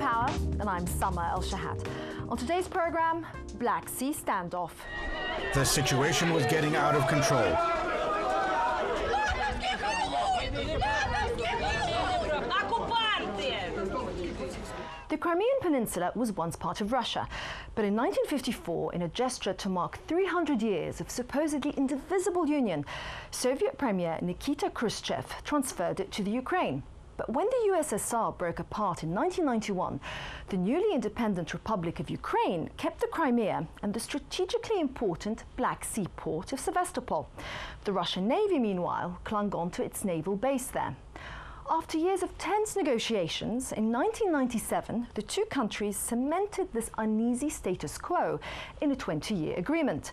People&Power, and I'm Summer El-Shahat. On today's program, Black Sea standoff. The situation was getting out of control. The Crimean Peninsula was once part of Russia, but in 1954, in a gesture to mark 300 years of supposedly indivisible union, Soviet Premier Nikita Khrushchev transferred it to the Ukraine. But when the USSR broke apart in 1991, the newly independent Republic of Ukraine kept the Crimea and the strategically important Black Sea port of Sevastopol. The Russian Navy, meanwhile, clung on to its naval base there. After years of tense negotiations, in 1997, the two countries cemented this uneasy status quo in a 20-year agreement.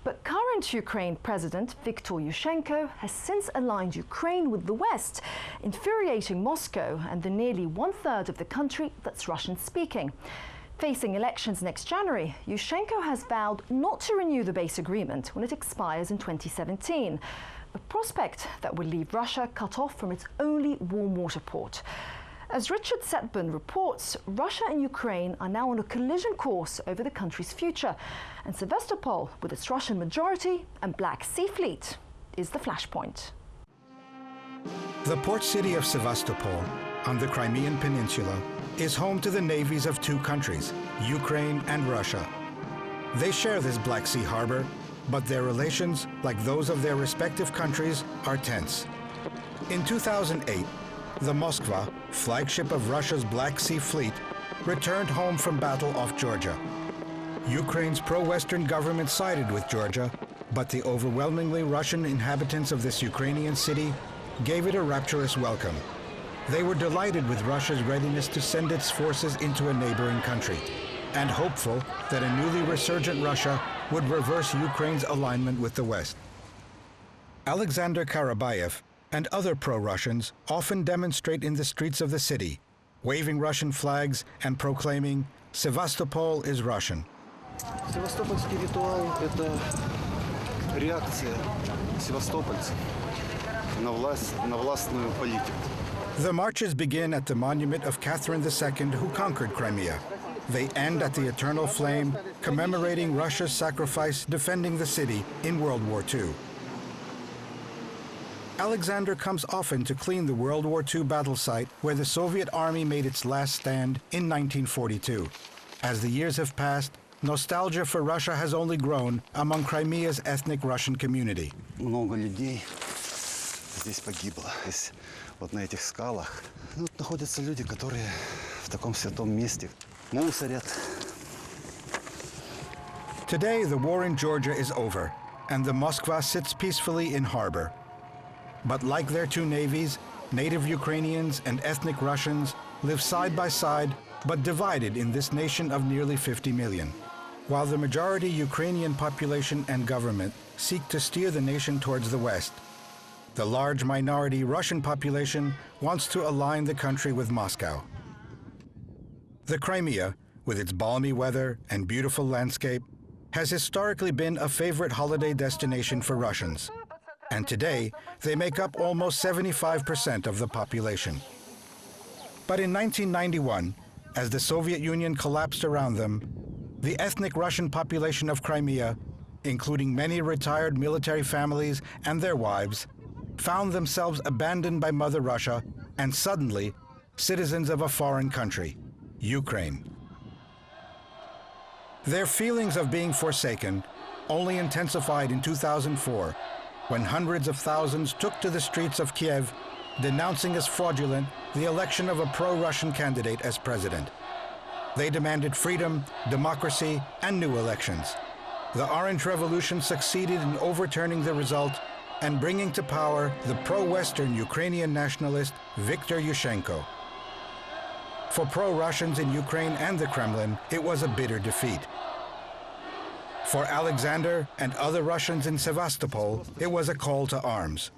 But current Ukraine President Viktor Yushchenko has since aligned Ukraine with the West, infuriating Moscow and the nearly one-third of the country that's Russian-speaking. Facing elections next January, Yushchenko has vowed not to renew the base agreement when it expires in 2017. A prospect that will leave Russia cut off from its only warm water port. As Richard Setburn reports, Russia and Ukraine are now on a collision course over the country's future, and Sevastopol, with its Russian majority and Black Sea fleet, is the flashpoint. The port city of Sevastopol, on the Crimean Peninsula, is home to the navies of two countries, Ukraine and Russia. They share this Black Sea harbor, but their relations, like those of their respective countries, are tense. In 2008, the Moskva, flagship of Russia's Black Sea fleet, returned home from battle off Georgia. Ukraine's pro-Western government sided with Georgia, but the overwhelmingly Russian inhabitants of this Ukrainian city gave it a rapturous welcome. They were delighted with Russia's readiness to send its forces into a neighboring country, and hopeful that a newly resurgent Russia would reverse Ukraine's alignment with the West. Alexander Karabayev and other pro-Russians often demonstrate in the streets of the city, waving Russian flags and proclaiming, "Sevastopol is Russian." Севастопольский ритуал – это реакция севастопольцев на властную политику. The marches begin at the monument of Catherine II, who conquered Crimea. They end at the Eternal Flame, commemorating Russia's sacrifice defending the city in World War II. Alexander comes often to clean the World War II battle site where the Soviet Army made its last stand in 1942. As the years have passed, nostalgia for Russia has only grown among Crimea's ethnic Russian community. Много людей здесь погибло. Здесь, вот на этих скалах, находятся люди, которые в таком святом месте мусорят. Today, the war in Georgia is over, and the Moskva sits peacefully in harbor. But like their two navies, native Ukrainians and ethnic Russians live side by side, but divided in this nation of nearly 50 million. While the majority Ukrainian population and government seek to steer the nation towards the West, the large minority Russian population wants to align the country with Moscow. The Crimea, with its balmy weather and beautiful landscape, has historically been a favorite holiday destination for Russians. And today, they make up almost 75% of the population. But in 1991, as the Soviet Union collapsed around them, the ethnic Russian population of Crimea, including many retired military families and their wives, found themselves abandoned by Mother Russia and suddenly citizens of a foreign country, Ukraine. Their feelings of being forsaken only intensified in 2004, when hundreds of thousands took to the streets of Kiev, denouncing as fraudulent the election of a pro-Russian candidate as president. They demanded freedom, democracy, and new elections. The Orange Revolution succeeded in overturning the result and bringing to power the pro-Western Ukrainian nationalist Viktor Yushchenko. For pro-Russians in Ukraine and the Kremlin, it was a bitter defeat. For Alexander and other Russians in Sevastopol, it was a call to arms.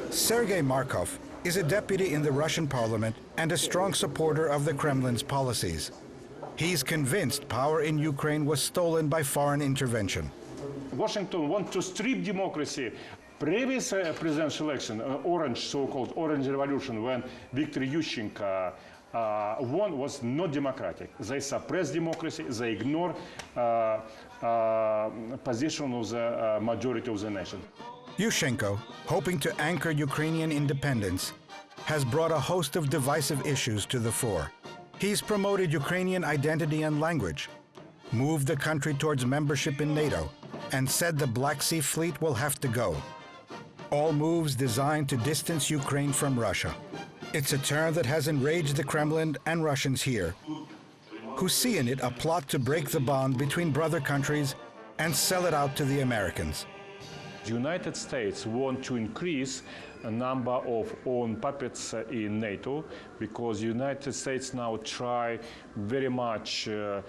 Sergei Markov is a deputy in the Russian parliament and a strong supporter of the Kremlin's policies. He's convinced power in Ukraine was stolen by foreign intervention. Washington wants to strip democracy. Previous presidential election, so-called Orange Revolution, when Viktor Yushchenko one was not democratic. They suppress democracy, they ignore position of the majority of the nation. Yushchenko, hoping to anchor Ukrainian independence, has brought a host of divisive issues to the fore. He's promoted Ukrainian identity and language, moved the country towards membership in NATO, and said the Black Sea Fleet will have to go. All moves designed to distance Ukraine from Russia. It's a turn that has enraged the Kremlin and Russians here, who see in it a plot to break the bond between brother countries and sell it out to the Americans. The United States want to increase a number of own puppets in NATO because the United States now try very much to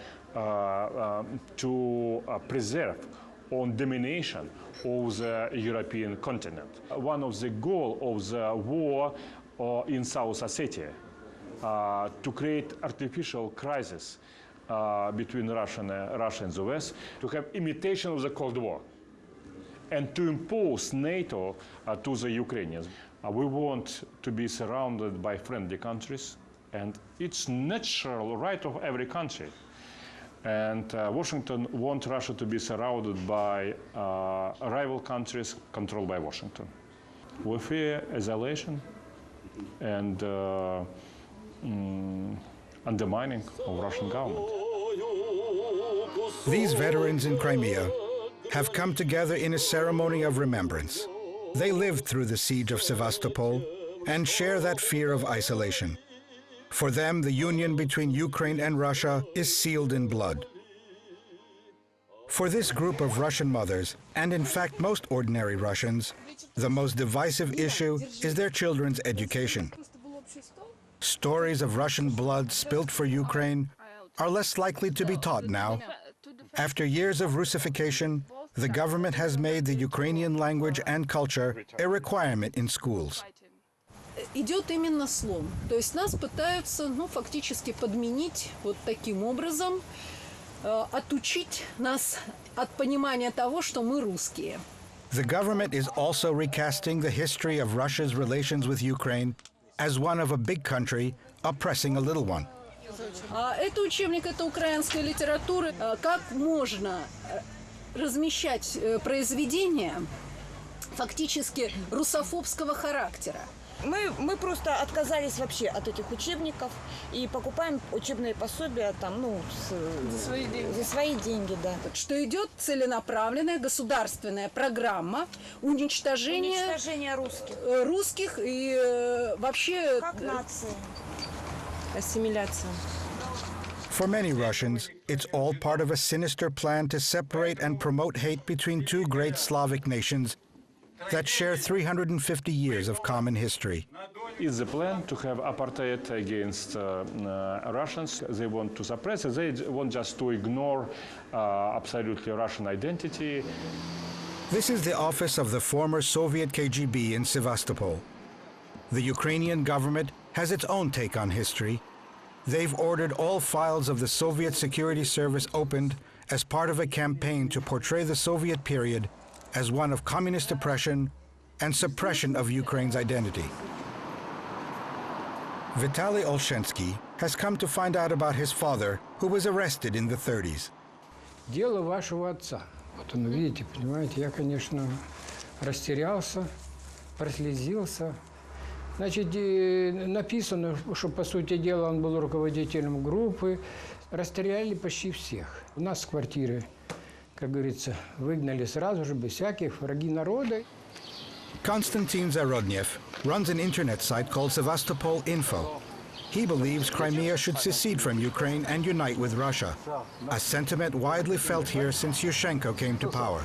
preserve on domination of the European continent. One of the goals of the war in South Ossetia to create artificial crisis between Russia and the West, to have imitation of the Cold War, and to impose NATO to the Ukrainians. We want to be surrounded by friendly countries, and it's natural right of every country. And Washington wants Russia to be surrounded by rival countries controlled by Washington. We fear escalation and undermining of Russian government. These veterans in Crimea have come together in a ceremony of remembrance. They lived through the siege of Sevastopol and share that fear of isolation. For them, the union between Ukraine and Russia is sealed in blood. For this group of Russian mothers, and in fact most ordinary Russians, the most divisive issue is their children's education. Stories of Russian blood spilt for Ukraine are less likely to be taught now. After years of Russification, the government has made the Ukrainian language and culture a requirement in schools. Идет именно слом. То есть нас пытаются, фактически подменить вот таким образом, отучить нас от понимания того, что мы русские. The government is also recasting the history of Russia's relations with Ukraine as one of a big country oppressing a little one. Это учебник, это украинская литература. Как можно размещать произведения фактически русофобского характера? Мы просто отказались вообще от этих учебников и покупаем учебные пособия там, за свои деньги, да. Что идет целенаправленная государственная программа уничтожения русских и вообще как нации. Ассимиляция. For many Russians, it's all part of a sinister plan to separate and promote hate between two great Slavic nations that share 350 years of common history. It's the plan to have apartheid against Russians. They want to suppress it. They want just to ignore absolutely Russian identity. This is the office of the former Soviet KGB in Sevastopol. The Ukrainian government has its own take on history. They've ordered all files of the Soviet Security Service opened as part of a campaign to portray the Soviet period as one of communist oppression and suppression of Ukraine's identity. Vitaly Olshensky has come to find out about his father, who was arrested in the 30s. Дело вашего отца. Вот он, видите, понимаете, я, конечно, растерялся, прослезился. Значит, написано, что, по сути дела, он был руководителем группы. Расстреляли почти всех. У нас с квартиры, как говорится, выгнали сразу же, без всяких, враги народа. Konstantin Zarodnev runs an internet site called Sevastopol Info. He believes Crimea should secede from Ukraine and unite with Russia, a sentiment widely felt here since Yushchenko came to power.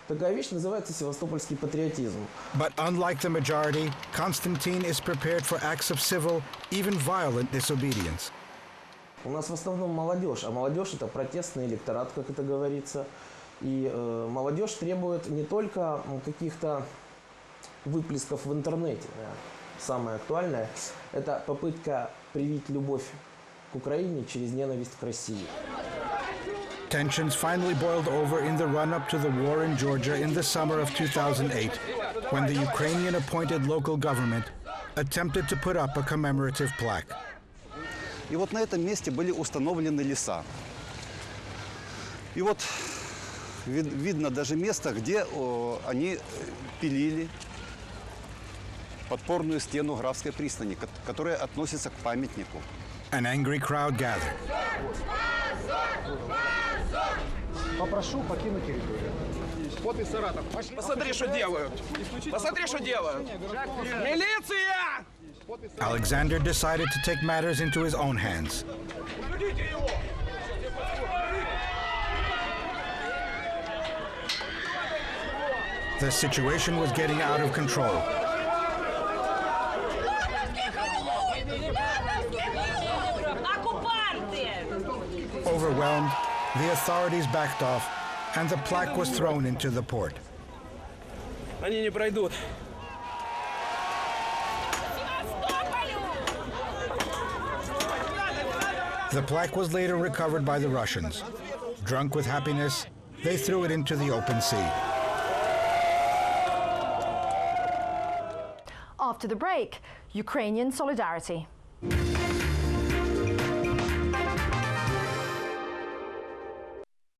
Такая вещь называется севастопольский патриотизм. But unlike the majority, Konstantin is prepared for acts of civil, even violent disobedience. У нас в основном молодежь, а молодежь – это протестный электорат, как это говорится. И молодежь требует не только каких-то выплесков в интернете. Самое актуальное – это попытка привить любовь к Украине через ненависть к России. Tensions finally boiled over in the run-up to the war in Georgia in the summer of 2008, when the Ukrainian-appointed local government attempted to put up a commemorative plaque. И вот на этом месте были установлены леса. И вот видно даже место, где они пилили подпорную стену Графской пристани, которая относится к памятнику. An angry crowd gathered. Попрошу покинуть территорию. Вот и Саратов. Посмотри, что делают. Посмотри, что делают. Милиция! Alexander decided to take matters into his own hands. The situation was getting out of control. Overwhelmed, the authorities backed off, and the plaque was thrown into the port. Они не пройдут. The plaque was later recovered by the Russians. Drunk with happiness, they threw it into the open sea. After the break, Ukrainian solidarity.